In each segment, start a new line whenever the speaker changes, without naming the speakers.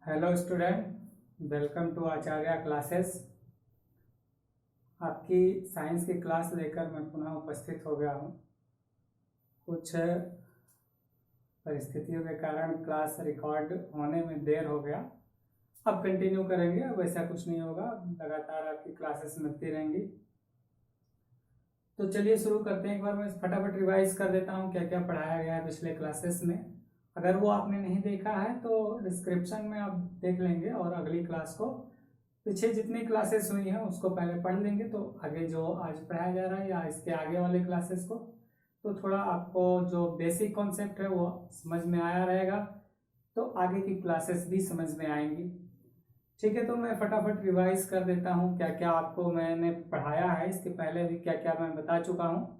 Hello student, welcome to Acharya classes. आपकी science की class लेकर मैं पुनः उपस्थित हो गया हूँ। कुछ परिस्थितियों के कारण क्लास रिकॉर्ड होने में देर हो गया। अब कंटिन्यू करेंगे, अब ऐसा कुछ नहीं होगा, लगातार आपकी क्लासेस मिलती रहेंगी। तो चलिए शुरू करते हैं। एक बार मैं फटाफट रिवाइज कर देता हूँ क्या क्या पढ़ाया गया है पिछले क्लासेस में। अगर वो आपने नहीं देखा है तो डिस्क्रिप्शन में आप देख लेंगे और अगली क्लास को, पीछे जितनी क्लासेस हुई हैं उसको पहले पढ़ लेंगे, तो आगे जो आज पढ़ाया जा रहा है या इसके आगे वाले क्लासेस को तो थोड़ा आपको जो बेसिक कॉन्सेप्ट है वो समझ में आया रहेगा, तो आगे की क्लासेस भी समझ में आएंगी। ठीक है, तो मैं फटाफट रिवाइज कर देता हूँ क्या क्या आपको मैंने पढ़ाया है। इसके पहले भी क्या क्या मैं बता चुका हूँ।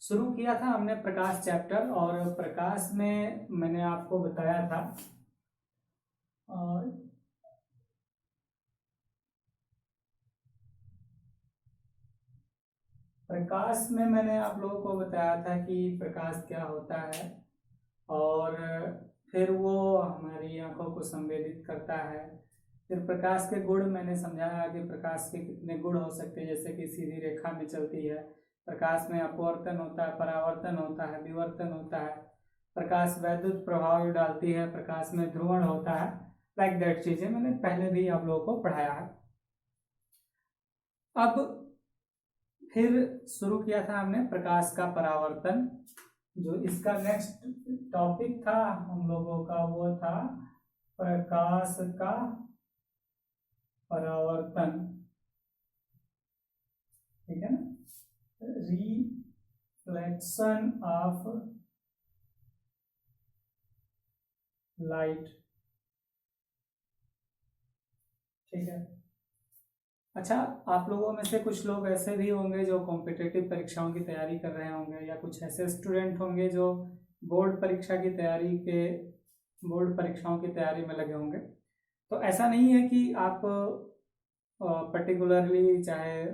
शुरू किया था हमने प्रकाश चैप्टर, और प्रकाश में मैंने आपको बताया था प्रकाश में मैंने आप लोगों को बताया था कि प्रकाश क्या होता है, और फिर वो हमारी आंखों को संवेदित करता है। फिर प्रकाश के गुण मैंने समझाया कि प्रकाश के कितने गुण हो सकते हैं, जैसे कि सीधी रेखा में चलती है, प्रकाश में अपवर्तन होता है, परावर्तन होता है, विवर्तन होता है, प्रकाश वैद्युत प्रभाव डालती है, प्रकाश में ध्रुवण होता है, लाइक दैट चीजें मैंने पहले भी आप लोगों को पढ़ाया है। अब फिर शुरू किया था हमने प्रकाश का परावर्तन। जो इसका नेक्स्ट टॉपिक था हम लोगों का वो था प्रकाश का परावर्तन, ठीक है ना, रिफ्लेक्शन ऑफ लाइट। ठीक है। अच्छा, आप लोगों में से कुछ लोग ऐसे भी होंगे जो कॉम्पिटिटिव परीक्षाओं की तैयारी कर रहे होंगे, या कुछ ऐसे स्टूडेंट होंगे जो बोर्ड परीक्षाओं की तैयारी में लगे होंगे। तो ऐसा नहीं है कि आप पर्टिकुलरली चाहे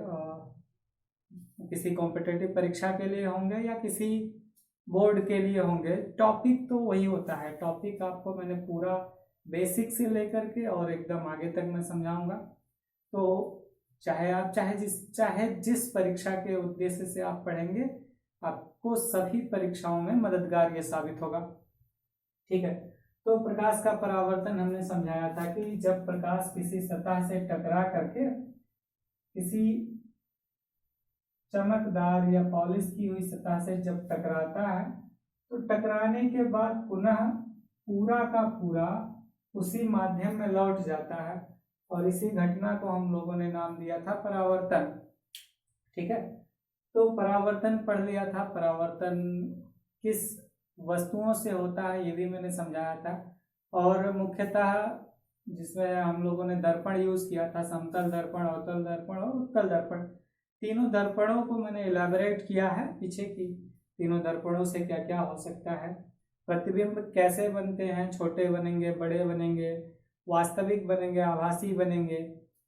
किसी कॉम्पिटिटिव परीक्षा के लिए होंगे या किसी बोर्ड के लिए होंगे, टॉपिक तो वही होता है। टॉपिक आपको मैंने पूरा बेसिक से लेकर के और एकदम आगे तक मैं समझाऊंगा। तो चाहे जिस परीक्षा के उद्देश्य से आप पढ़ेंगे, आपको सभी परीक्षाओं में मददगार ये साबित होगा। ठीक है। तो प्रकाश का परावर्तन हमने समझाया था कि जब प्रकाश किसी सतह से टकरा करके किसी चमकदार या पॉलिश की हुई सतह से जब टकराता है, तो टकराने के बाद पुनः पूरा का पूरा उसी माध्यम में लौट जाता है, और इसी घटना को हम लोगों ने नाम दिया था परावर्तन। ठीक है। तो परावर्तन पढ़ लिया था। परावर्तन किस वस्तुओं से होता है ये भी मैंने समझाया था, और मुख्यतः जिसमें हम लोगों ने दर्पण यूज किया था, समतल दर्पण, अवतल दर्पण और उत्तल दर्पण। तीनों दर्पणों को मैंने इलेबोरेट किया है पीछे की, तीनों दर्पणों से क्या क्या हो सकता है, प्रतिबिंब कैसे बनते हैं, छोटे बनेंगे, बड़े बनेंगे, वास्तविक बनेंगे, आभासी बनेंगे।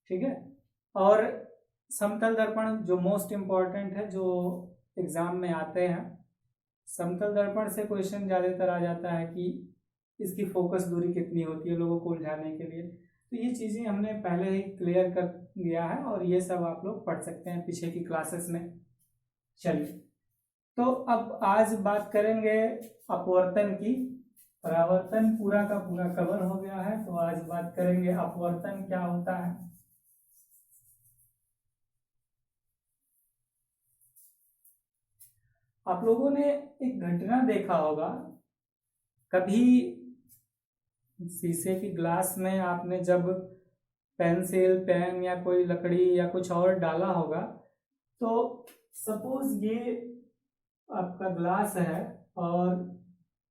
ठीक है। और समतल दर्पण जो मोस्ट इम्पॉर्टेंट है, जो एग्जाम में आते हैं, समतल दर्पण से क्वेश्चन ज्यादातर आ जाता है कि इसकी फोकस दूरी कितनी होती है लोगों को उलझाने के लिए। तो ये चीजें हमने पहले ही क्लियर कर दिया है, और ये सब आप लोग पढ़ सकते हैं पीछे की क्लासेस में। चलिए, तो अब आज बात करेंगे अपवर्तन की। परावर्तन पूरा का पूरा कवर हो गया है, तो आज बात करेंगे अपवर्तन क्या होता है। आप लोगों ने एक घटना देखा होगा, कभी शीशे की ग्लास में आपने जब पेंसिल, पेन या कोई लकड़ी या कुछ और डाला होगा, तो सपोज ये आपका ग्लास है और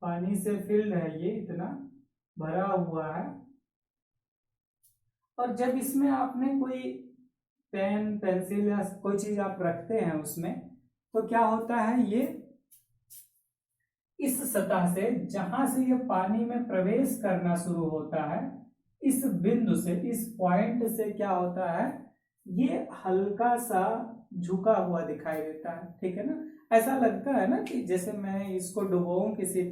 पानी से फिल्ड है, ये इतना भरा हुआ है, और जब इसमें आपने कोई पेन, पेंसिल या कोई चीज आप रखते हैं उसमें, तो क्या होता है, ये इस सतह से जहां से ये पानी में प्रवेश करना शुरू होता है, इस बिंदु से, इस पॉइंट से क्या होता है, ये हल्का सा झुका हुआ दिखाई देता है। ठीक है ना। ऐसा लगता है ना कि जैसे मैं इसको डुबोऊं किसी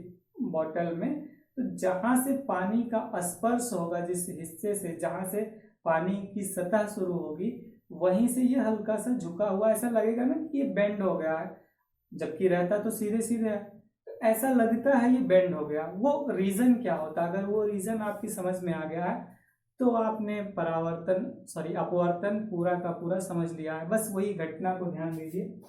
बॉटल में, तो जहां से पानी का स्पर्श होगा, जिस हिस्से से जहां से पानी की सतह शुरू होगी, वहीं से ये हल्का सा झुका हुआ ऐसा लगेगा ना कि ये बेंड हो गया है, जबकि रहता तो सीधे सीधे है। तो ऐसा लगता है ये बेंड हो गया। वो रीजन क्या होता है? अगर वो रीजन आपकी समझ में आ गया है तो आपने अपवर्तन पूरा का पूरा समझ लिया है। बस वही घटना को ध्यान दीजिए।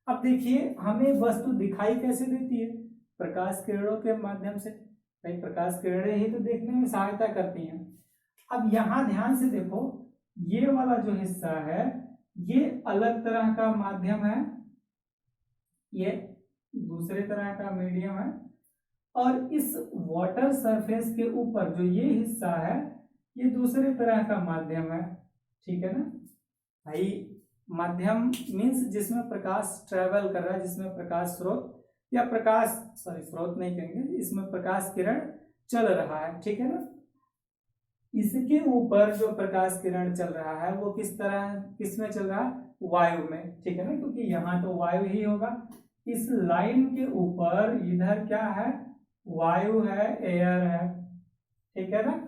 अब देखिए, हमें वस्तु दिखाई कैसे देती है? प्रकाश किरणों के माध्यम से। भाई प्रकाश किरणें ही तो देखने में सहायता करती हैं। अब यहां ध्यान से देखो, ये वाला जो हिस्सा है ये अलग तरह का माध्यम है, ये दूसरे तरह का मीडियम है, और इस वाटर सरफेस के ऊपर जो ये हिस्सा है ये दूसरे तरह का माध्यम है। ठीक है ना भाई? माध्यम मीन्स जिसमें प्रकाश ट्रेवल कर रहा है, जिसमें प्रकाश स्रोत या स्रोत नहीं कहेंगे, इसमें प्रकाश किरण चल रहा है। ठीक है ना? इसके ऊपर जो प्रकाश किरण चल रहा है वो किसमें चल रहा है? वायु में। ठीक है ना? क्योंकि यहाँ तो वायु ही होगा। इस लाइन के ऊपर इधर क्या है? वायु है, एयर है। ठीक है ना?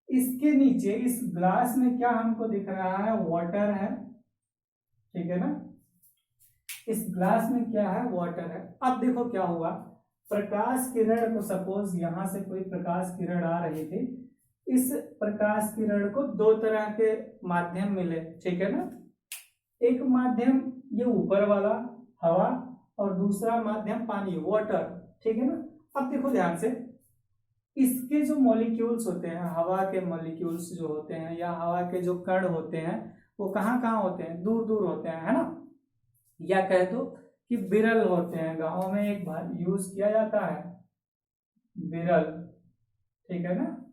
इसके नीचे इस ग्लास में क्या हमको दिख रहा है? वाटर है। ठीक है ना? इस ग्लास में क्या है? वाटर है। अब देखो क्या हुआ, प्रकाश किरण को, सपोज यहां से कोई प्रकाश किरण आ रही थी, इस प्रकाश किरण को दो तरह के माध्यम मिले। ठीक है ना? एक माध्यम ये ऊपर वाला हवा, और दूसरा माध्यम पानी, वाटर। ठीक है ना? अब देखो ध्यान से, इसके जो मॉलिक्यूल्स होते हैं, हवा के मॉलिक्यूल्स जो होते हैं या हवा के जो कण होते हैं, वो कहाँ कहाँ होते हैं? दूर दूर होते हैं, है ना? या कह दो कि विरल होते हैं। गांव में एक बार यूज किया जाता है विरल। ठीक है ना?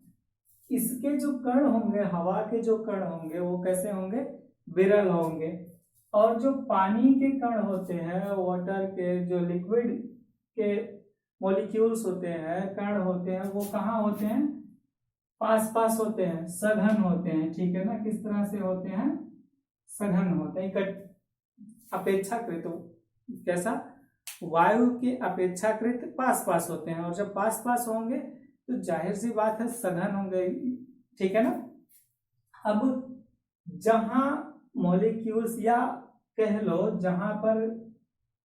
इसके जो कण होंगे, हवा के जो कण होंगे, वो कैसे होंगे? विरल होंगे। और जो पानी के कण होते हैं, वाटर के जो लिक्विड के मॉलिक्यूल्स होते हैं, कण होते हैं, वो कहाँ होते हैं? पास पास होते हैं, सघन होते हैं। ठीक है ना? किस तरह से होते हैं? सघन होते हैं, अपेक्षाकृत। कैसा? वायु के अपेक्षाकृत पास पास होते हैं, और जब पास पास होंगे तो जाहिर सी बात है सघन होंगे। ठीक है ना? अब जहां मॉलिक्यूल्स, या कह लो जहां पर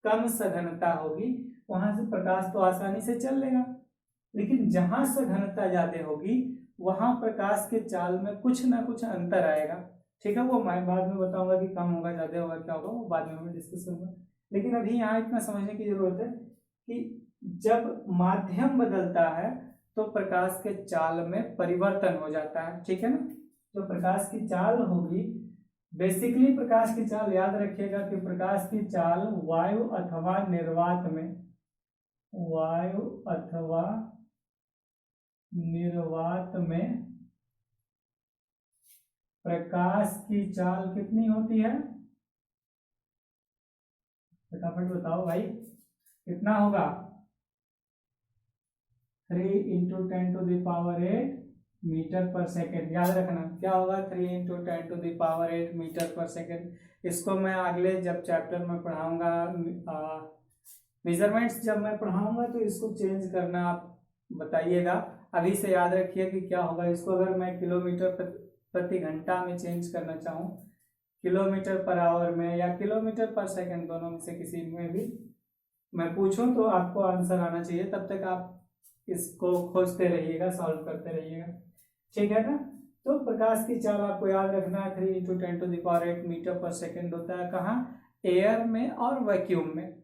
कम सघनता होगी, वहां से प्रकाश तो आसानी से चल लेगा। लेकिन जहां सघनता ज्यादा होगी वहां प्रकाश के चाल में कुछ ना कुछ अंतर आएगा। ठीक है? वो मैं बाद में बताऊंगा कि कम होगा, ज्यादा होगा, क्या होगा, वो बाद में मैं डिस्कस करूंगा। लेकिन अभी यहाँ इतना समझने की जरूरत है कि जब माध्यम बदलता है तो प्रकाश के चाल में परिवर्तन हो जाता है। ठीक है ना? जो प्रकाश की चाल होगी, बेसिकली प्रकाश की चाल याद रखिएगा कि प्रकाश की चाल वायु अथवा निर्वात में, वायु अथवा निर्वात में प्रकाश की चाल कितनी होती है? फटाफट बताओ भाई, कितना होगा? 3 × 10⁸ मीटर पर सेकेंड। याद रखना क्या होगा? 3 × 10⁸ मीटर पर सेकेंड। इसको मैं अगले जब चैप्टर में पढ़ाऊंगा, मेजरमेंट्स जब मैं पढ़ाऊंगा, तो इसको चेंज करना आप बताइएगा। अभी से याद रखिए कि क्या होगा। इसको अगर मैं किलोमीटर प्रति घंटा में चेंज करना चाहूँ, किलोमीटर पर आवर में या किलोमीटर पर सेकंड, दोनों में से किसी में भी मैं पूछूं तो आपको आंसर आना चाहिए। तब तक आप इसको खोजते रहिएगा, सॉल्व करते रहिएगा। ठीक है ना? तो प्रकाश की चाल आपको याद रखना है 3 × 10⁸ मीटर पर सेकेंड होता है। कहाँ? एयर में और वैक्यूम में।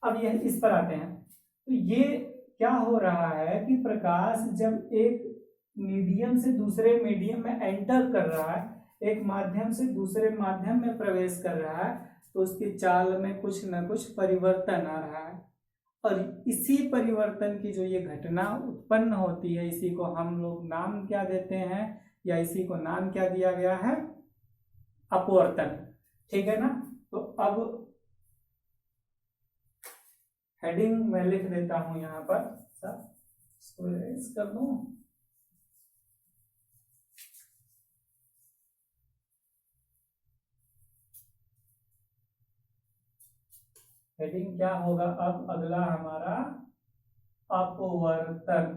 अब यह इस पर आते हैं, तो ये क्या हो रहा है कि प्रकाश जब एक मीडियम से दूसरे मीडियम में एंटर कर रहा है, एक माध्यम से दूसरे माध्यम में प्रवेश कर रहा है, तो उसकी चाल में कुछ न कुछ परिवर्तन आ रहा है। और इसी परिवर्तन की जो ये घटना उत्पन्न होती है, इसी को हम लोग नाम क्या देते हैं, या इसी को नाम क्या दिया गया है? अपवर्तन। ठीक है ना? तो अब हेडिंग मैं लिख देता हूं यहां पर, इसको इरेज कर दूं। हेडिंग क्या होगा अब? अगला हमारा अपवर्तन।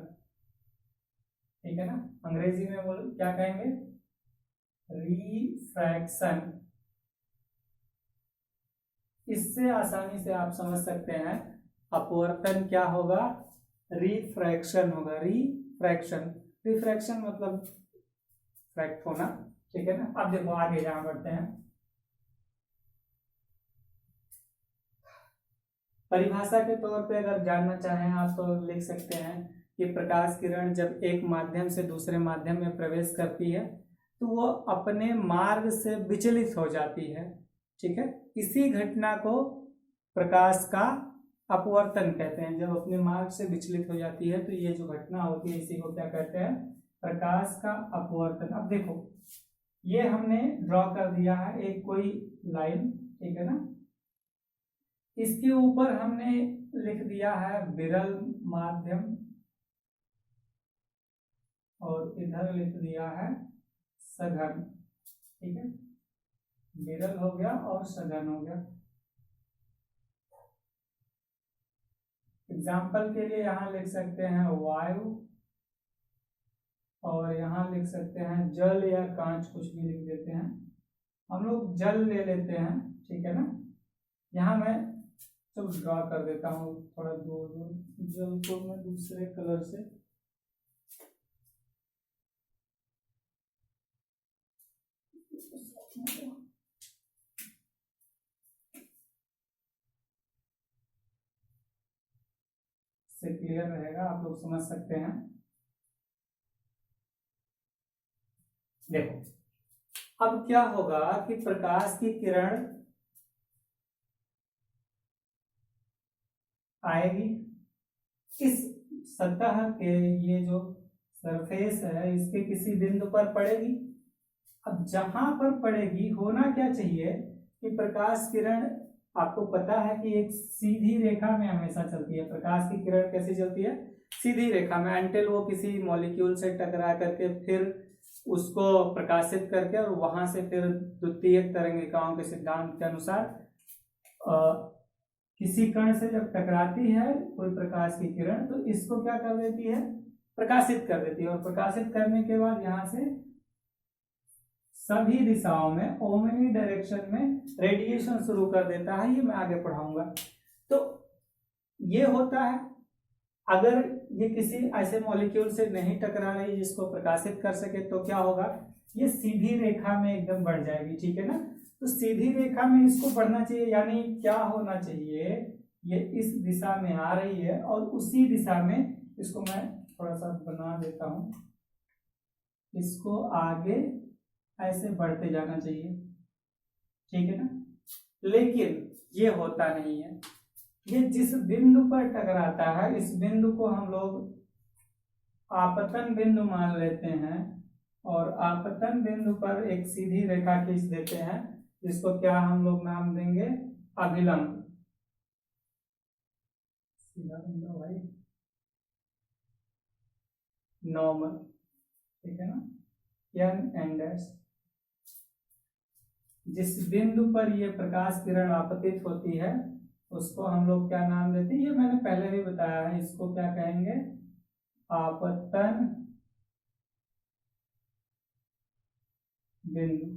ठीक है ना। अंग्रेजी में बोलो क्या कहेंगे, रिफ्रैक्शन। इससे आसानी से आप समझ सकते हैं अपवर्तन क्या होगा, रिफ्रैक्शन होगा। रिफ्रैक्शन, रिफ्रैक्शन मतलब फ्रैक्ट होना, ठीक है ना। अब देखो आगे जहां बढ़ते हैं, परिभाषा के तौर पे अगर जानना चाहें आप तो लिख सकते हैं कि प्रकाश किरण जब एक माध्यम से दूसरे माध्यम में प्रवेश करती है तो वो अपने मार्ग से विचलित हो जाती है, ठीक है। इसी घटना को प्रकाश का अपवर्तन कहते हैं। जब अपने मार्ग से विचलित हो जाती है तो ये जो घटना होती है इसी को क्या कहते हैं, प्रकाश का अपवर्तन। अब देखो ये हमने ड्रॉ कर दिया है एक कोई लाइन, ठीक है ना। इसके ऊपर हमने लिख दिया है विरल माध्यम और इधर लिख दिया है सघन, ठीक है। विरल हो गया और सघन हो गया। एग्जाम्पल के लिए यहां लिख सकते हैं वायु और यहां लिख सकते हैं जल या कांच, कुछ भी लिख देते हैं। हम लोग जल ले लेते हैं, ठीक है ना। यहां मैं चलो ड्रॉ कर देता हूँ थोड़ा दूर दूर, जल को मैं दूसरे कलर से क्लियर रहेगा, आप लोग समझ सकते हैं। देखो अब क्या होगा कि प्रकाश की किरण आएगी, इस सतह के ये जो सरफेस है इसके किसी बिंदु पर पड़ेगी। अब जहां पर पड़ेगी होना क्या चाहिए कि प्रकाश किरण, आपको पता है कि एक सीधी रेखा में हमेशा चलती है। प्रकाश की किरण कैसी चलती है, सीधी रेखा में, अंटिल वो किसी मॉलिक्यूल से टकरा करके फिर उसको प्रकाशित करके और वहां से फिर द्वितीयक तरंगिकाओं के सिद्धांत के अनुसार किसी कण से जब टकराती है कोई प्रकाश की किरण तो इसको क्या कर देती है, प्रकाशित कर देती है। और प्रकाशित करने के बाद यहाँ से सभी दिशाओं में ओमनी डायरेक्शन में रेडिएशन शुरू कर देता है। ये मैं आगे पढ़ाऊंगा। तो ये होता है अगर ये किसी ऐसे मॉलिक्यूल से नहीं टकरा रही जिसको प्रकाशित कर सके तो क्या होगा, ये सीधी रेखा में एकदम बढ़ जाएगी, ठीक है ना। तो सीधी रेखा में इसको बढ़ना चाहिए, यानी क्या होना चाहिए, ये इस दिशा में आ रही है और उसी दिशा में, इसको मैं थोड़ा सा बना देता हूं, इसको आगे ऐसे बढ़ते जाना चाहिए, ठीक है ना। लेकिन ये होता नहीं है, ये जिस बिंदु पर टकराता है इस बिंदु को हम लोग आपतन बिंदु मान लेते हैं और आपतन बिंदु पर एक सीधी रेखा खींच देते हैं जिसको क्या हम लोग नाम देंगे, अभिलंब। सीधा बिंदु भाई, नॉर्मल, ठीक है ना, एन एंड एस। जिस बिंदु पर ये प्रकाश किरण आपतित होती है उसको हम लोग क्या नाम देते हैं, ये मैंने पहले भी बताया है, इसको क्या कहेंगे, आपतन बिंदु,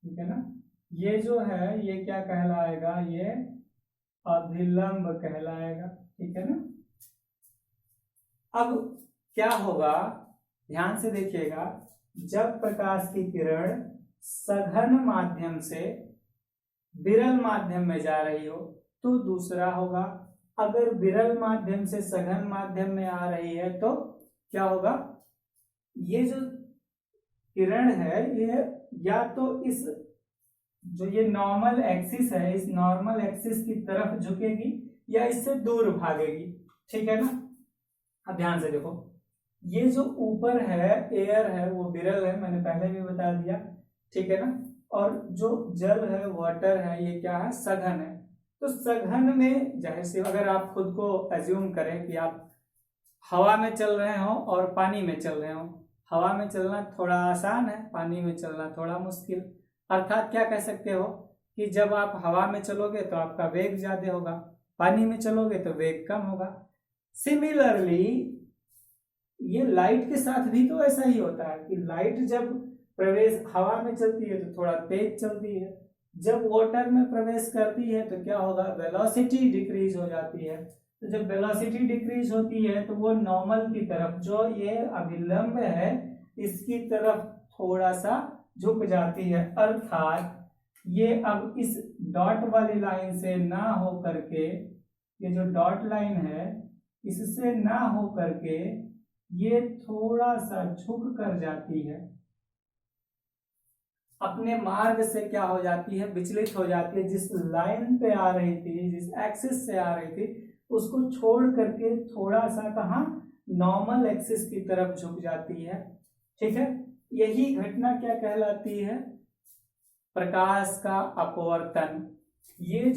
ठीक है ना। ये जो है ये क्या कहलाएगा, ये अभिलंब कहलाएगा, ठीक है ना। अब क्या होगा, ध्यान से देखिएगा, जब प्रकाश की किरण सघन माध्यम से विरल माध्यम में जा रही हो तो दूसरा होगा, अगर विरल माध्यम से सघन माध्यम में आ रही है तो क्या होगा, ये जो किरण है ये या तो इस जो ये नॉर्मल एक्सिस है इस नॉर्मल एक्सिस की तरफ झुकेगी या इससे दूर भागेगी, ठीक है ना। अब ध्यान से देखो, ये जो ऊपर है एयर है वो विरल है, मैंने पहले भी बता दिया, ठीक है ना। और जो जल है वाटर है ये क्या है, सघन है। तो सघन में जाहिर से अगर आप खुद को एज्यूम करें कि आप हवा में चल रहे हो और पानी में चल रहे हो, हवा में चलना थोड़ा आसान है, पानी में चलना थोड़ा मुश्किल। अर्थात क्या कह सकते हो कि जब आप हवा में चलोगे तो आपका वेग ज्यादा होगा, पानी में चलोगे तो वेग कम होगा। सिमिलरली ये लाइट के साथ भी तो ऐसा ही होता है कि लाइट जब प्रवेश हवा में चलती है तो थोड़ा तेज चलती है, जब वाटर में प्रवेश करती है तो क्या होगा, वेलोसिटी डिक्रीज हो जाती है। तो जब वेलोसिटी डिक्रीज होती है तो वो नॉर्मल की तरफ, जो ये अभिलंब है इसकी तरफ थोड़ा सा झुक जाती है, अर्थात ये अब इस डॉट वाली लाइन से ना हो करके, ये जो डॉट लाइन है इससे ना हो करके ये थोड़ा सा झुक कर जाती है, अपने मार्ग से क्या हो जाती है, विचलित हो जाती है। जिस लाइन पे आ रही थी, जिस एक्सिस से आ रही थी, उसको छोड़ करके थोड़ा सा कहाँ, नॉर्मल एक्सिस की तरफ झुक जाती है। ठीक है, यही घटना क्या कहलाती है, प्रकाश का अपवर्तन। ये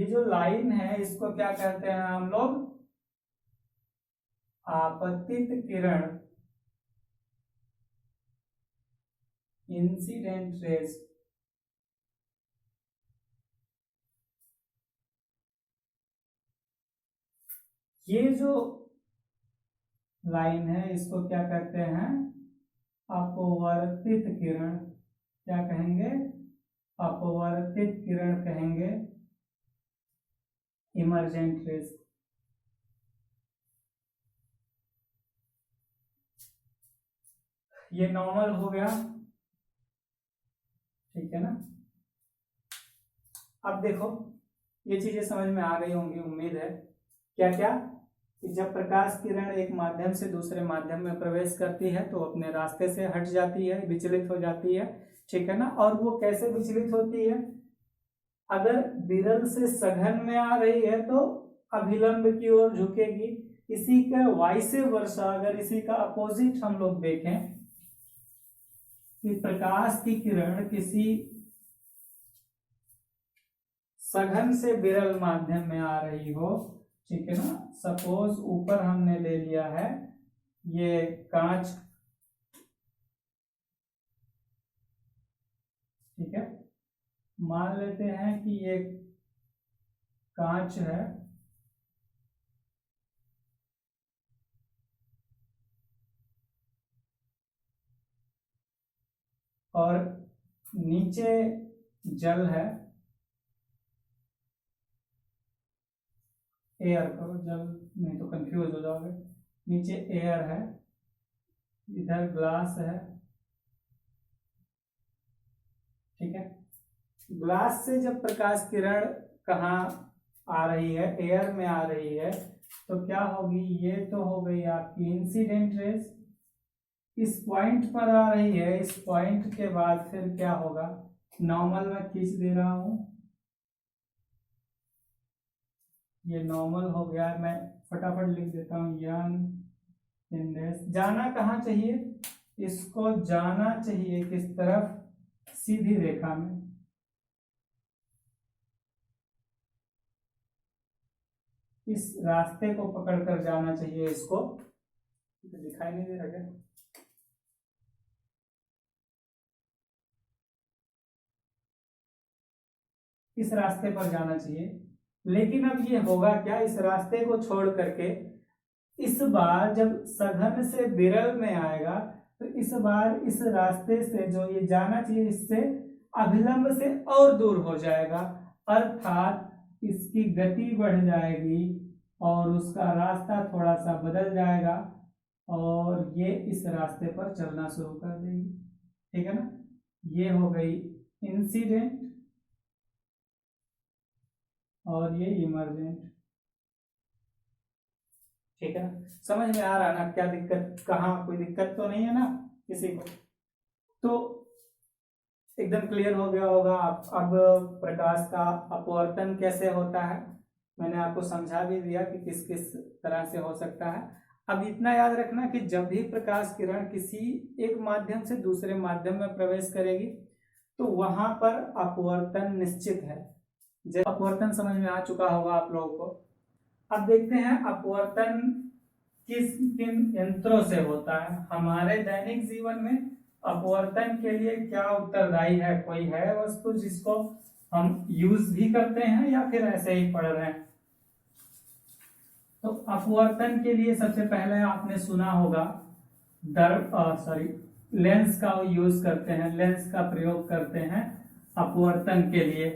जो लाइन है इसको क्या कहते हैं हम लोग, आपतित किरण, इंसिडेंट रेज। ये जो लाइन है इसको क्या कहते हैं, अपवर्तित किरण। क्या कहेंगे, अपवर्तित किरण कहेंगे, इमर्जेंट रेज। ये नॉर्मल हो गया, ठीक है ना। अब देखो ये चीजें समझ में आ गई होंगी, उम्मीद है। क्या क्या, कि जब प्रकाश किरण एक माध्यम से दूसरे माध्यम में प्रवेश करती है तो अपने रास्ते से हट जाती है, विचलित हो जाती है, ठीक है ना। और वो कैसे विचलित होती है, अगर विरल से सघन में आ रही है तो अभिलंब की ओर झुकेगी। इसी का वाइसे वर्षा, अगर इसी का अपोजिट हम लोग देखें कि प्रकाश की किरण किसी सघन से विरल माध्यम में आ रही हो, ठीक है ना। सपोज ऊपर हमने ले लिया है ये कांच, ठीक है, मान लेते हैं कि ये कांच है और नीचे जल है, एयर करो, जल नहीं तो कंफ्यूज हो जाओगे। नीचे एयर है, इधर ग्लास है, ठीक है। ग्लास से जब प्रकाश किरण कहाँ आ रही है, एयर में आ रही है, तो क्या होगी, ये तो हो गई आपकी इंसिडेंट रेज, इस पॉइंट पर आ रही है, इस पॉइंट के बाद फिर क्या होगा, नॉर्मल में खींच दे रहा हूं, ये नॉर्मल हो गया। मैं फटाफट लिख देता हूं, यन इंडेक्स जाना कहाँ चाहिए, इसको जाना चाहिए किस तरफ, सीधी रेखा में। इस रास्ते को पकड़कर जाना चाहिए इसको, तो दिखाई नहीं दे रहा क्या, इस रास्ते पर जाना चाहिए। लेकिन अब ये होगा क्या, इस रास्ते को छोड़ करके इस बार जब सघन से विरल में आएगा तो इस बार इस रास्ते से जो ये जाना चाहिए इससे अभिलंब से और दूर हो जाएगा, अर्थात इसकी गति बढ़ जाएगी और उसका रास्ता थोड़ा सा बदल जाएगा और ये इस रास्ते पर चलना शुरू कर देगी, ठीक है ना। ये हो गई इंसिडेंट और ये इमर्जेंट, ठीक है ना। समझ में आ रहा है ना, क्या दिक्कत, कहाँ कोई दिक्कत तो नहीं है ना किसी को, तो एकदम क्लियर हो गया होगा। अब प्रकाश का अपवर्तन कैसे होता है मैंने आपको समझा भी दिया कि किस किस तरह से हो सकता है। अब इतना याद रखना कि जब भी प्रकाश किरण किसी एक माध्यम से दूसरे माध्यम में प्रवेश करेगी तो वहां पर अपवर्तन निश्चित है। जब अपवर्तन समझ में आ चुका होगा आप लोगों को, अब देखते हैं अपवर्तन किस किन यंत्रों से होता है हमारे दैनिक जीवन में। अपवर्तन के लिए क्या उत्तरदायी है, कोई है वस्तु जिसको हम यूज भी करते हैं या फिर ऐसे ही पढ़ रहे हैं। तो अपवर्तन के लिए सबसे पहले आपने सुना होगा लेंस का यूज करते हैं, लेंस का प्रयोग करते हैं अपवर्तन के लिए,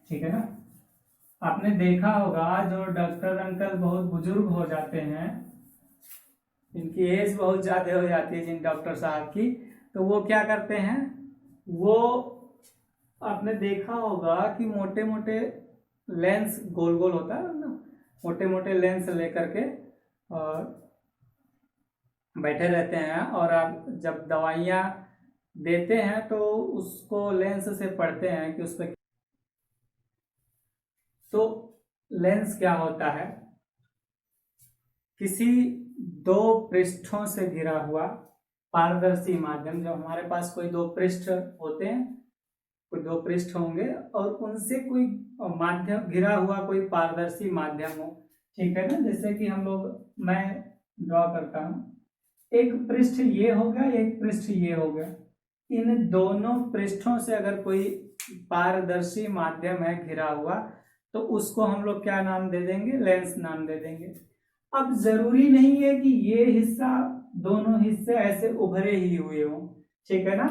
ठीक है ना। आपने देखा होगा जो डॉक्टर अंकल बहुत बुजुर्ग हो जाते हैं, इनकी एज बहुत ज्यादा हो जाती है जिन डॉक्टर साहब की, तो वो क्या करते हैं, वो आपने देखा होगा कि मोटे मोटे लेंस गोल गोल होता है ना, मोटे मोटे लेंस लेकर के और बैठे रहते हैं, और आप जब दवाइयाँ देते हैं तो उसको लेंस से पढ़ते हैं कि उस पर, तो लेंस क्या होता है, किसी दो पृष्ठों से घिरा हुआ पारदर्शी माध्यम, जब हमारे पास कोई दो पृष्ठ होते हैं, कोई दो पृष्ठ होंगे और उनसे कोई माध्यम घिरा हुआ कोई पारदर्शी माध्यम हो, ठीक है ना। जैसे कि हम लोग, मैं ड्रॉ करता हूं, एक पृष्ठ ये हो गया, एक पृष्ठ ये हो गया, इन दोनों पृष्ठों से अगर कोई पारदर्शी माध्यम है घिरा हुआ, तो उसको हम लोग क्या नाम दे देंगे, लेंस नाम दे देंगे। अब जरूरी नहीं है कि ये हिस्सा, दोनों हिस्से ऐसे उभरे ही हुए हों, ठीक है ना।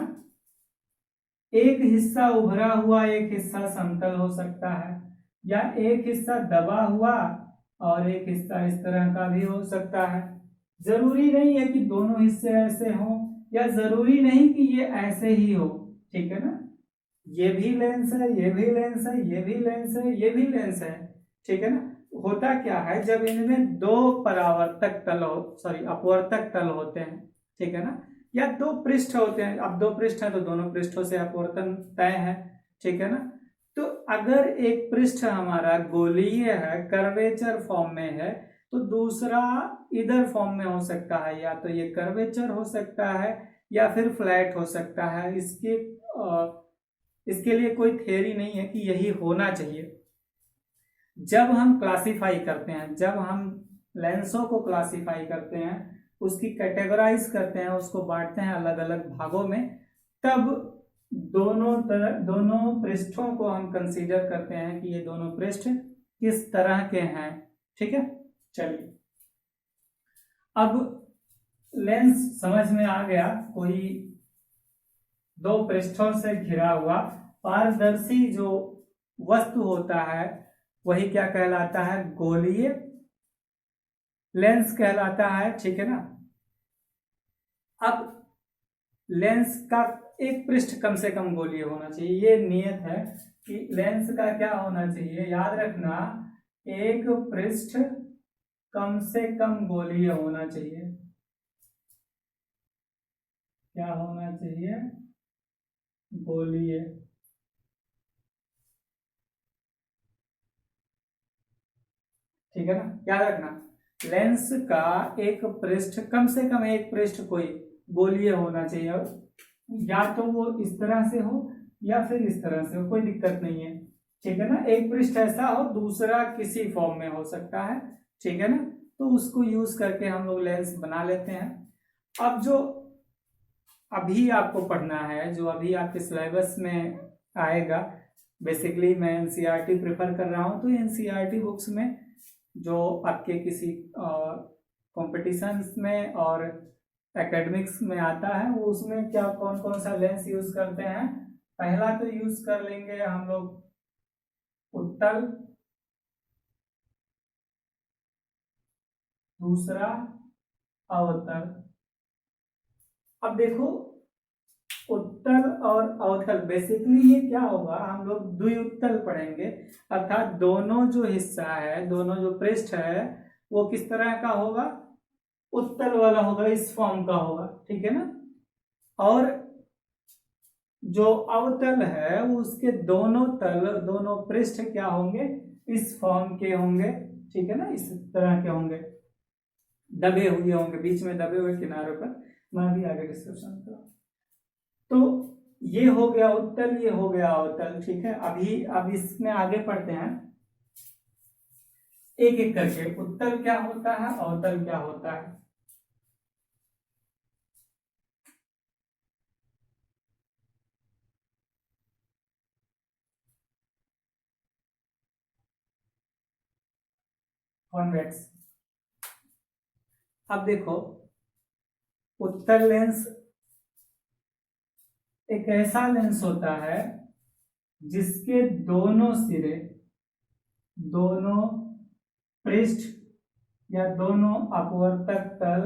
एक हिस्सा उभरा हुआ, एक हिस्सा समतल हो सकता है, या एक हिस्सा दबा हुआ और एक हिस्सा इस तरह का भी हो सकता है। जरूरी नहीं है कि दोनों हिस्से ऐसे हों, या जरूरी नहीं कि ये ऐसे ही हो, ठीक है ना। ये भी लेंस है, ये भी लेंस है, ये भी लेंस है, ये भी लेंस है, ठीक है ना। होता क्या है, जब इनमें दो परावर्तक तल हो, अपवर्तक तल होते हैं, ठीक है ना, या दो पृष्ठ होते हैं, अब दो पृष्ठ है तो दोनों पृष्ठों से अपवर्तन तय है, ठीक है ना। तो अगर एक पृष्ठ हमारा गोलीय है, कर्वेचर फॉर्म में है, तो दूसरा इधर फॉर्म में हो सकता है, या तो ये कर्वेचर हो सकता है या फिर फ्लैट हो सकता है। इसके लिए कोई थ्योरी नहीं है कि यही होना चाहिए। जब हम क्लासिफाई करते हैं, जब हम लेंसों को क्लासिफाई करते हैं, उसकी कैटेगराइज करते हैं, उसको बांटते हैं अलग अलग भागों में, तब दोनों पृष्ठों को हम कंसीडर करते हैं कि ये दोनों पृष्ठ किस तरह के हैं, ठीक है। चलिए, अब लेंस समझ में आ गया, कोई दो पृष्ठों से घिरा हुआ पारदर्शी जो वस्तु होता है वही क्या कहलाता है, गोलीय लेंस कहलाता है, ठीक है ना। अब लेंस का एक पृष्ठ कम से कम गोलीय होना चाहिए, ये नियत है कि लेंस का क्या होना चाहिए, याद रखना, एक पृष्ठ कम से कम गोलीय होना चाहिए। क्या होना चाहिए, गोलीय, ठीक है ना। याद रखना, लेंस का एक पृष्ठ, कम से कम एक पृष्ठ कोई गोलीय होना चाहिए, या तो वो इस तरह से हो या फिर इस तरह से हो, कोई दिक्कत नहीं है, ठीक है ना। एक पृष्ठ ऐसा हो, दूसरा किसी फॉर्म में हो सकता है, ठीक है ना। तो उसको यूज करके हम लोग लेंस बना लेते हैं। अब जो अभी आपको पढ़ना है, जो अभी आपके सिलेबस में आएगा, बेसिकली मैं एनसीईआरटी प्रेफर कर रहा हूँ, तो एनसीईआरटी बुक्स में जो आपके किसी कॉम्पिटिशन्स में और एकेडमिक्स में आता है, वो उसमें क्या कौन कौन सा लेंस यूज करते हैं। पहला तो यूज कर लेंगे हम लोग उत्तल, दूसरा अवतल। अब देखो, उत्तल और अवतल, बेसिकली ये क्या होगा, हम लोग द्विउत्तल पढ़ेंगे, अर्थात दोनों जो हिस्सा है, दोनों जो पृष्ठ है, वो किस तरह का होगा, उत्तल वाला होगा, इस फॉर्म का होगा, ठीक है ना। और जो अवतल है उसके दोनों तल, दोनों पृष्ठ क्या होंगे, इस फॉर्म के होंगे, ठीक है ना, इस तरह के होंगे, दबे हुए होंगे, बीच में दबे हुए किनारों पर, मैं भी आगे डिस्कशन करूँ। तो ये हो गया उत्तल, ये हो गया अवतल, ठीक है। अब इसमें आगे पढ़ते हैं एक एक करके, उत्तल क्या होता है, अवतल क्या होता है। कॉन्वेक्स। अब देखो, उत्तल लेंस एक ऐसा लेंस होता है जिसके दोनों सिरे, दोनों पृष्ठ या दोनों अपवर्तक तल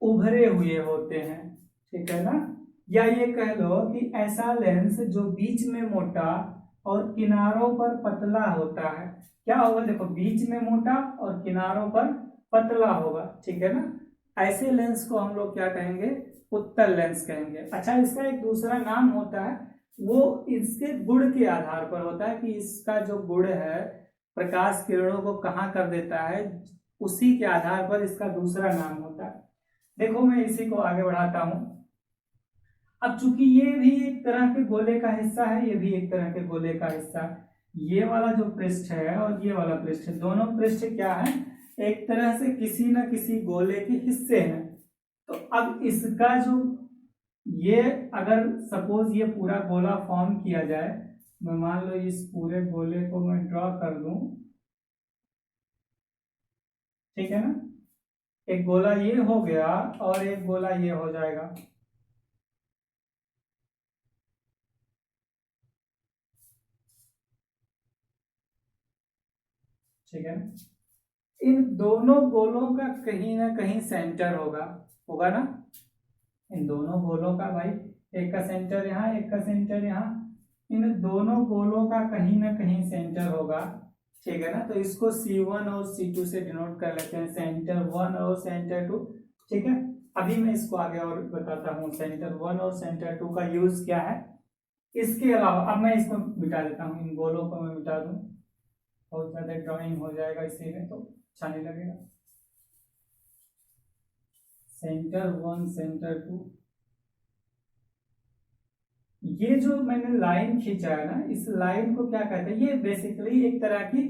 उभरे हुए होते हैं, ठीक है ना। या ये कह लो कि ऐसा लेंस जो बीच में मोटा और किनारों पर पतला होता है। क्या होगा, देखो बीच में मोटा और किनारों पर पतला होगा, ठीक है ना। ऐसे लेंस को हम लोग क्या कहेंगे, उत्तल लेंस कहेंगे। अच्छा, इसका एक दूसरा नाम होता है, वो इसके गुण के आधार पर होता है कि इसका जो गुण है प्रकाश किरणों को कहाँ कर देता है, उसी के आधार पर इसका दूसरा नाम होता है। देखो मैं इसी को आगे बढ़ाता हूं। अब चूंकि ये भी एक तरह के गोले का हिस्सा है, ये भी एक तरह के गोले का हिस्सा है, ये वाला जो पृष्ठ है और ये वाला पृष्ठ है, दोनों पृष्ठ क्या है, एक तरह से किसी न किसी गोले के हिस्से हैं। तो अब इसका जो ये अगर सपोज ये पूरा गोला फॉर्म किया जाए, मैं मान लो इस पूरे गोले को मैं ड्रॉ कर दूं, ठीक है ना। एक गोला ये हो गया और एक गोला ये हो जाएगा, ठीक है ना। इन दोनों गोलों का कहीं ना कहीं सेंटर होगा, होगा ना। इन दोनों गोलों का भाई, एक का सेंटर यहाँ, एक का सेंटर यहाँ, इन दोनों गोलों का कहीं ना कहीं सेंटर होगा, ठीक है ना। तो इसको C1 और C2 से डिनोट कर लेते हैं, सेंटर 1 और सेंटर 2, ठीक है। अभी मैं इसको आगे और बताता हूँ, सेंटर 1 और सेंटर 2 का यूज क्या है। इसके अलावा अब मैं इसको मिटा देता हूँ, इन गोलों को मैं मिटा दूं, बहुत ज्यादा ड्राइंग हो जाएगा इसी में, तो अच्छा नहीं लगेगा। सेंटर 1 सेंटर 2, ये जो मैंने लाइन खींचा है ना, इस लाइन को क्या कहते हैं, ये बेसिकली एक तरह की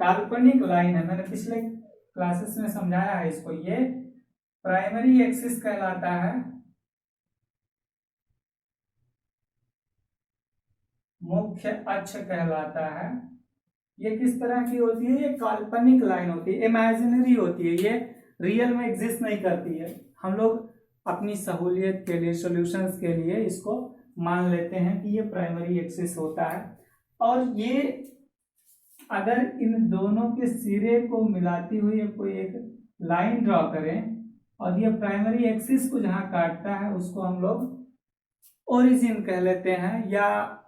काल्पनिक लाइन है। मैंने पिछले क्लासेस में समझाया है इसको, ये प्राइमरी एक्सिस कहलाता है, मुख्य अक्ष कहलाता है। ये किस तरह की होती है, ये काल्पनिक लाइन होती है, इमेजिनरी होती है, ये रियल में एग्जिस्ट नहीं करती है। हम लोग अपनी सहूलियत के लिए, सॉल्यूशंस के लिए इसको मान लेते हैं कि ये प्राइमरी एक्सिस होता है। और ये अगर इन दोनों के सिरे को मिलाती हुई कोई एक लाइन ड्रॉ करें और ये प्राइमरी एक्सिस को जहां काटता है उसको हम लोग ओरिजिन कह लेते हैं, या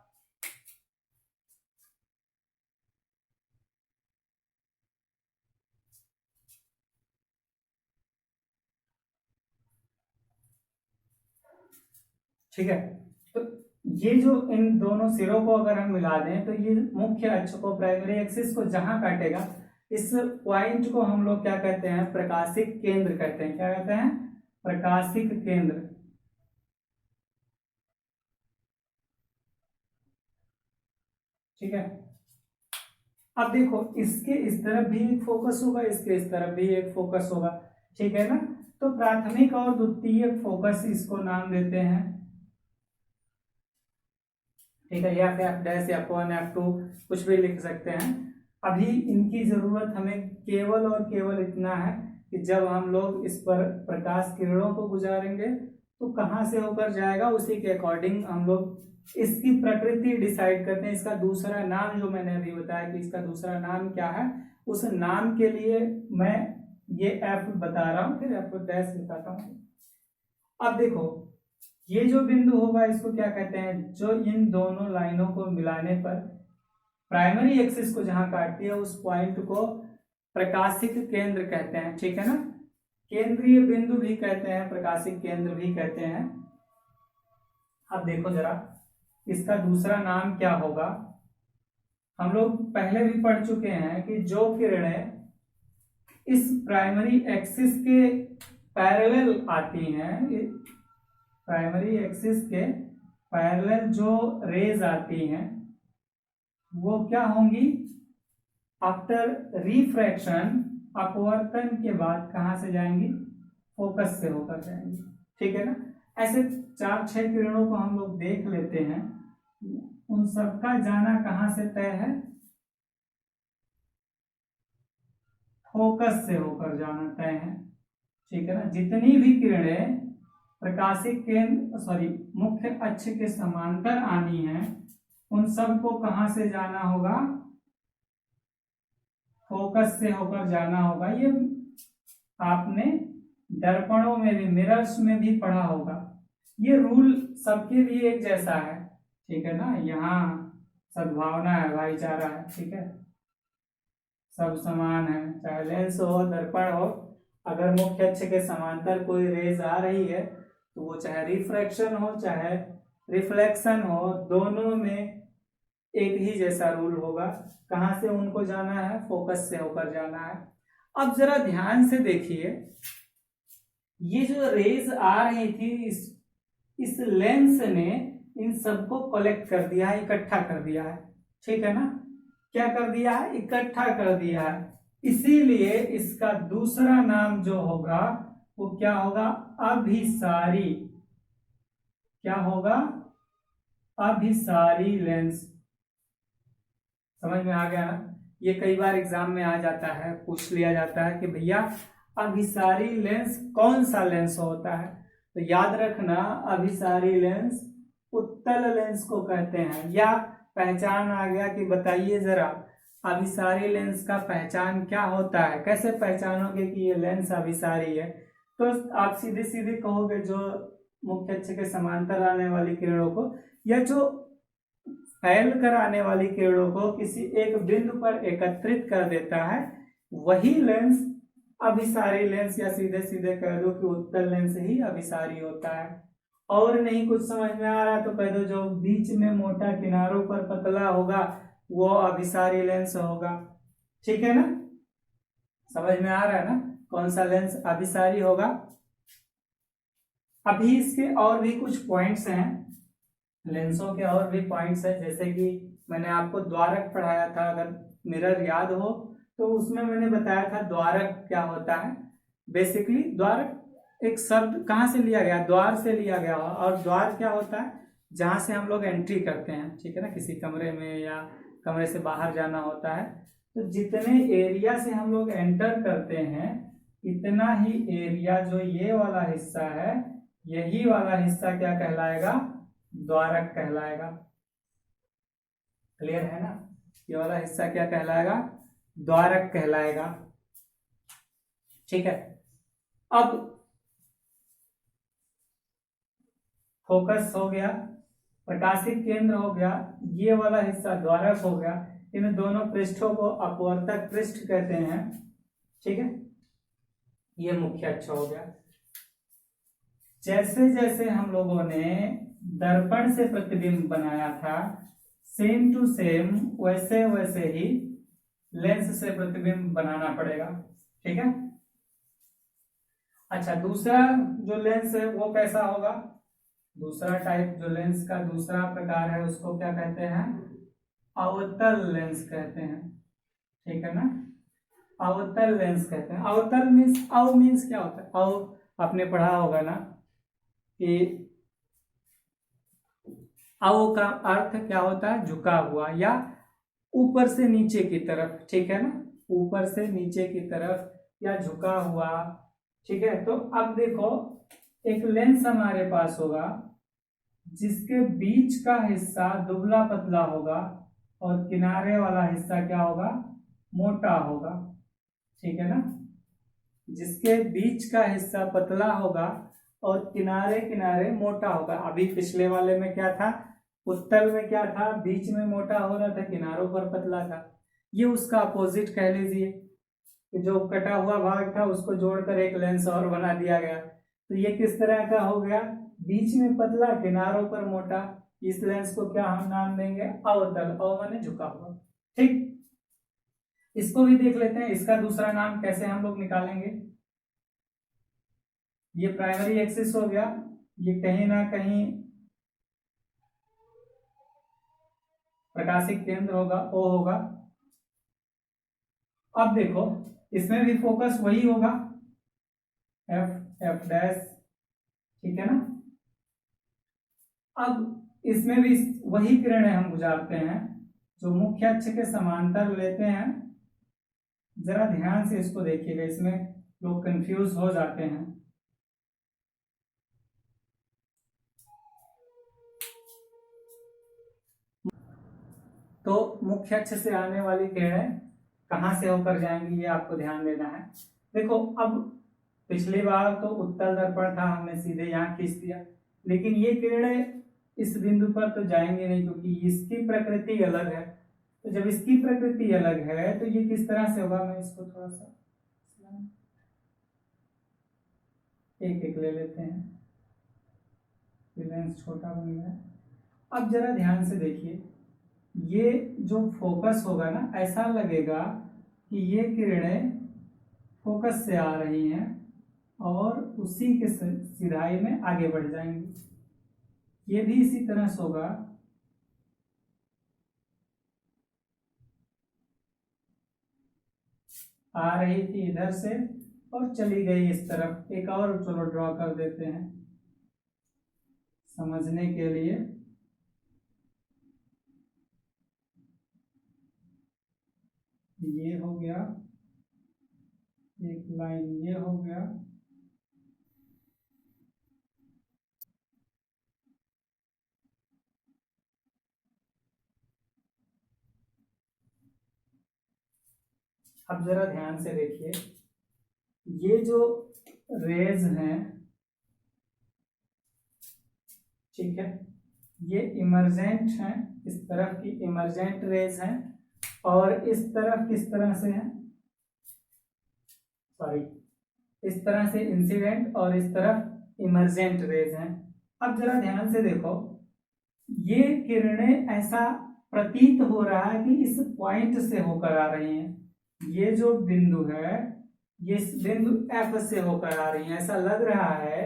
ठीक है। तो ये जो इन दोनों सिरों को अगर हम मिला दें तो ये मुख्य अक्ष को, प्राइमरी एक्सिस को जहां काटेगा, इस पॉइंट को हम लोग क्या कहते हैं, प्रकाशिक केंद्र कहते हैं। क्या कहते हैं, प्रकाशिक केंद्र, ठीक है। अब देखो इसके इस तरफ भी एक फोकस होगा, इसके इस तरफ भी एक फोकस होगा, ठीक है ना। तो प्राथमिक और द्वितीयक फोकस इसको नाम देते हैं, ठीक है। या F' F1 F2 कुछ भी लिख सकते हैं। अभी इनकी जरूरत हमें केवल और केवल इतना है कि जब हम लोग इस पर प्रकाश किरणों को गुजारेंगे तो कहाँ से होकर जाएगा, उसी के अकॉर्डिंग हम लोग इसकी प्रकृति डिसाइड करते हैं। इसका दूसरा नाम जो मैंने अभी बताया कि इसका दूसरा नाम क्या है, उस नाम के लिए मैं ये F बता रहा हूँ, फिर F' बताता हूँ। अब देखो ये जो बिंदु होगा इसको क्या कहते हैं, जो इन दोनों लाइनों को मिलाने पर प्राइमरी एक्सिस को जहां काटती है उस पॉइंट को प्रकाशिक केंद्र कहते हैं, ठीक है ना। केंद्रीय बिंदु भी कहते हैं, प्रकाशिक केंद्र भी कहते हैं। अब देखो जरा इसका दूसरा नाम क्या होगा। हम लोग पहले भी पढ़ चुके हैं कि जो किरणें इस प्राइमरी एक्सिस के पैरेलल आती हैं, प्राइमरी एक्सिस के पैरेलल जो रेज आती हैं वो क्या होंगी, आफ्टर रिफ्रैक्शन, अपवर्तन के बाद कहां से जाएंगी, फोकस से होकर जाएंगी, ठीक है ना। ऐसे 4-6 किरणों को हम लोग देख लेते हैं, उन सबका जाना कहां से तय है, फोकस से होकर जाना तय है, ठीक है ना। जितनी भी किरणें प्रकाशिक केंद्र मुख्य अक्ष के समांतर आनी है, उन सबको कहां से जाना होगा, फोकस से होकर जाना होगा। ये आपने दर्पणों में भी, मिरर्स में भी पढ़ा होगा। ये रूल सबके लिए एक जैसा है, ठीक है ना। यहाँ सद्भावना है, भाईचारा है, ठीक है, सब समान है, चाहे लेंस हो दर्पण हो। अगर मुख्य अक्ष के समांतर कोई रेज आ रही है तो वो चाहे रिफ्रैक्शन हो चाहे रिफ्लेक्शन हो, दोनों में एक ही जैसा रूल होगा। कहां से उनको जाना है, फोकस से होकर जाना है। अब जरा ध्यान से देखिए, ये जो रेज आ रही थी इस लेंस ने इन सबको कलेक्ट कर दिया है, इकट्ठा कर दिया है, ठीक है ना। क्या कर दिया है, इकट्ठा कर दिया है। इसीलिए इसका दूसरा नाम जो होगा वो क्या होगा, अभिसारी। क्या होगा, अभिसारी लेंस। समझ में आ गया ना। ये कई बार एग्जाम में आ जाता है, पूछ लिया जाता है कि भैया अभिसारी लेंस कौन सा लेंस होता है। तो याद रखना, अभिसारी लेंस उत्तल लेंस को कहते हैं। या पहचान आ गया कि बताइए जरा अभिसारी लेंस का पहचान क्या होता है, कैसे पहचानोगे कि ये लेंस अभिसारी है। तो आप सीधे सीधे कहोगे जो मुख्य अक्ष के समांतर आने वाली किरणों को या जो फैल कर आने वाली किरणों को किसी एक बिंदु पर एकत्रित कर देता है, वही लेंस अभिसारी लेंस, या सीधे सीधे कह दो कि उत्तल लेंस ही अभिसारी होता है। और नहीं कुछ समझ में आ रहा तो कह दो जो बीच में मोटा किनारों पर पतला होगा वो अभिसारी लेंस होगा, ठीक है ना। समझ में आ रहा है ना कौन सा लेंस अभिसारी होगा। अभी इसके और भी कुछ पॉइंट्स हैं, लेंसों के और भी पॉइंट्स हैं। जैसे कि मैंने आपको द्वारक पढ़ाया था, अगर मिरर याद हो तो उसमें मैंने बताया था द्वारक क्या होता है। बेसिकली द्वारक एक शब्द कहाँ से लिया गया, द्वार से लिया गया। और द्वार क्या होता है, जहां से हम लोग एंट्री करते हैं, ठीक है ना, किसी कमरे में या कमरे से बाहर जाना होता है। तो जितने एरिया से हम लोग एंटर करते हैं इतना ही एरिया, जो ये वाला हिस्सा है, यही वाला हिस्सा क्या कहलाएगा, द्वारक कहलाएगा। क्लियर है ना, ये वाला हिस्सा क्या कहलाएगा, द्वारक कहलाएगा, ठीक है। अब फोकस हो गया, प्रकाशिक केंद्र हो गया, ये वाला हिस्सा द्वारक हो गया। इन दोनों पृष्ठों को अपवर्तक पृष्ठ कहते हैं, ठीक है। ये मुख्य अक्ष हो गया। जैसे जैसे हम लोगों ने दर्पण से प्रतिबिंब बनाया था, सेम टू सेम वैसे वैसे ही लेंस से प्रतिबिंब बनाना पड़ेगा, ठीक है। अच्छा, दूसरा जो लेंस है वो कैसा होगा, दूसरा टाइप जो लेंस का दूसरा प्रकार है उसको क्या कहते हैं, अवतल लेंस कहते हैं, ठीक है ना। अवतल लेंस कहते हैं। अवतल मीन्स, अव मीन्स क्या होता है, अव आपने पढ़ा होगा ना कि अव का अर्थ क्या होता है, झुका हुआ या ऊपर से नीचे की तरफ, ठीक है ना, ऊपर से नीचे की तरफ या झुका हुआ, ठीक है। तो अब देखो एक लेंस हमारे पास होगा जिसके बीच का हिस्सा दुबला पतला होगा और किनारे वाला हिस्सा क्या होगा, मोटा होगा, ठीक है ना। जिसके बीच का हिस्सा पतला होगा और किनारे किनारे मोटा होगा। अभी पिछले वाले में क्या था, उत्तल में क्या था, बीच में मोटा हो रहा था, किनारों पर पतला था। ये उसका अपोजिट कह लीजिए कि जो कटा हुआ भाग था उसको जोड़कर एक लेंस और बना दिया गया। तो ये किस तरह का हो गया, बीच में पतला किनारों पर मोटा। इस लेंस को क्या हम नाम देंगे, अवतल, अव माने झुका हुआ, ठीक। इसको भी देख लेते हैं, इसका दूसरा नाम कैसे हम लोग निकालेंगे। ये प्राइमरी एक्सिस हो गया, ये कहीं ना कहीं प्रकाशिक केंद्र होगा, ओ होगा। अब देखो इसमें भी फोकस वही होगा, एफ एफ डैश, ठीक है ना। अब इसमें भी वही किरणें हम गुजारते हैं जो मुख्य अक्ष के समांतर लेते हैं जरा ध्यान से इसको देखिएगा, इसमें लोग कंफ्यूज हो जाते हैं। तो मुख्य अक्ष से आने वाली किरणें कहाँ से होकर जाएंगी, ये आपको ध्यान देना है। देखो, अब पिछली बार तो उत्तल दर्पण था, हमने सीधे यहाँ खींच दिया, लेकिन ये किरणें इस बिंदु पर तो जाएंगे नहीं, क्योंकि इसकी प्रकृति अलग है। तो जब इसकी प्रकृति अलग है तो ये किस तरह से होगा, मैं इसको थोड़ा सा एक एक ले लेते हैं, लेंस छोटा बन गया। अब जरा ध्यान से देखिए, ये जो फोकस होगा ना, ऐसा लगेगा कि ये किरणें फोकस से आ रही हैं और उसी के सिधाई में आगे बढ़ जाएंगी। ये भी इसी तरह से होगा। आ रही थी इधर से और चली गई इस तरफ। एक और चलो ड्रॉ कर देते हैं समझने के लिए। ये हो गया, एक लाइन ये हो गया, अब जरा ध्यान से देखिए, ये जो रेज हैं, ठीक है, ये इमर्जेंट हैं, इस तरफ की इमर्जेंट रेज हैं, और इस तरफ किस तरह से हैं, सॉरी, इस तरह से इंसिडेंट और इस तरफ इमर्जेंट रेज हैं। अब जरा ध्यान से देखो, ये किरणें ऐसा प्रतीत हो रहा है कि इस पॉइंट से होकर आ रही हैं। ये जो बिंदु है, ये बिंदु F से होकर आ रही है। ऐसा लग रहा है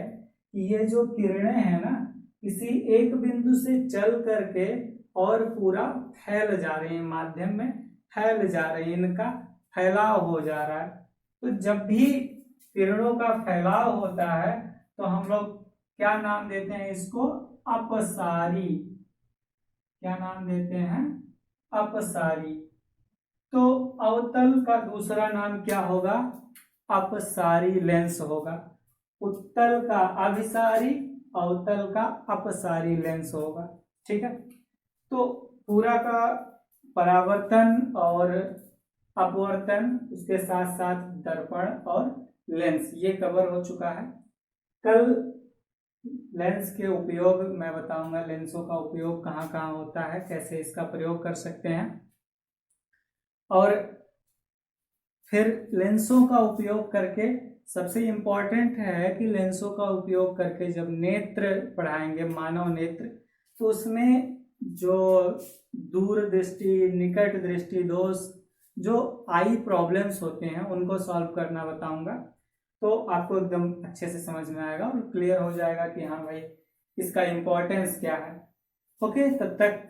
कि ये जो किरणें हैं ना, किसी एक बिंदु से चल करके और पूरा फैल जा रही है, माध्यम में फैल जा रही है, इनका फैलाव हो जा रहा है। तो जब भी किरणों का फैलाव होता है तो हम लोग क्या नाम देते हैं इसको, अपसारी। क्या नाम देते हैं, अपसारी। तो अवतल का दूसरा नाम क्या होगा, अपसारी लेंस होगा। उत्तल का अभिसारी, अवतल का अपसारी लेंस होगा। ठीक है, तो पूरा का परावर्तन और अपवर्तन, उसके साथ साथ दर्पण और लेंस, ये कवर हो चुका है। कल लेंस के उपयोग मैं बताऊंगा, लेंसों का उपयोग कहाँ कहाँ होता है, कैसे इसका प्रयोग कर सकते हैं। और फिर लेंसों का उपयोग करके सबसे इम्पॉर्टेंट है कि लेंसों का उपयोग करके जब नेत्र पढ़ाएंगे, मानव नेत्र, तो उसमें जो दूर दृष्टि, निकट दृष्टि दोष, जो आई प्रॉब्लम्स होते हैं, उनको सॉल्व करना बताऊंगा। तो आपको एकदम अच्छे से समझ में आएगा और क्लियर हो जाएगा कि हाँ भाई इसका इम्पोर्टेंस क्या है। ओके, तब तक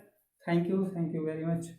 थैंक यू वेरी मच।